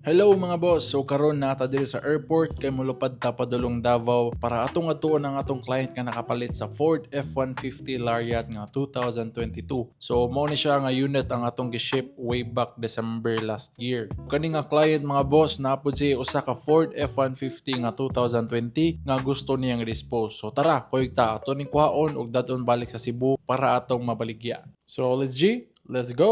Hello mga boss, so karon na ata diri sa airport kay molupad ta padulong Davao para atong atuon ang atong client nga nakapalit sa Ford F-150 Lariat nga 2022. So mao ni siya nga unit ang atong gi-ship way back December last year. Kani nga client mga boss napod siya usa ka Ford F-150 nga 2020 nga gusto niyang dispose. So tara, koy ta ato ning kuhaon ug daton balik sa Cebu para atong mabaligya. So let's go.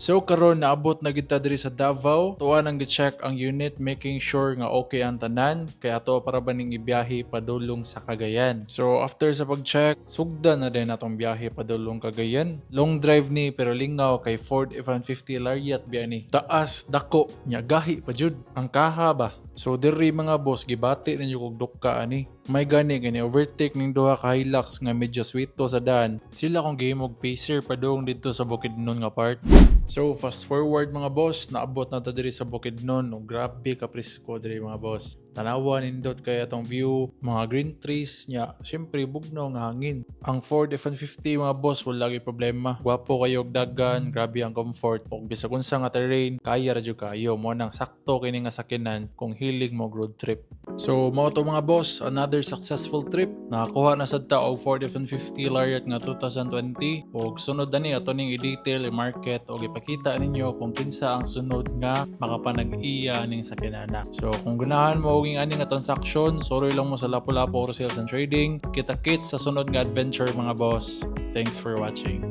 So karon naabot na kita diri sa Davao. Tuwa nang gi-check ang unit making sure nga okay ang tanan kaya ato para ba ning ibiyahe padulong sa Cagayan. So after sa pag-check, sugda na din atong biyahe padulong Cagayan. Long drive ni pero lingaw kay Ford F-150 Lariat biya ni. Taas dako nya gahi pa jud ang kaha ba. So diri mga boss gibati ninyo kog dukka ani. May gani overtake ning duha ka Hilux nga medyo sweet to sa daan. Sila kung gihimog pacer padung didto sa Bukidnon nga part. So fast forward mga boss, naabot na ta diri sa Bukidnon. Grabe ka presko diri mga boss. Tanawa nindot kay atong view, mga green trees nya, syempre bugnaw nga hangin. Ang Ford F-150 mga boss wala gyud problema. Gwapo kayo og dagan, grabe ang comfort. Ug bisag unsa nga terrain, kaya ra jud kayo mo nang sakto kini nga sakinan kung hilig mo road trip. So mao to mga boss, another successful trip. Nakakuha na sad ta og Ford F-150 Lariat nga 2020 ug sunod ani ato ning i-detail i-market ug ipakita ninyo kung kinsa ang sunod nga makapanag-iya ning sakinana. So kung ganahan mo og ani nga transaction, sorry lang mo sa Lapu-Lapu Auto Sales and Trading. Kita-kits sa sunod nga adventure mga boss. Thanks for watching.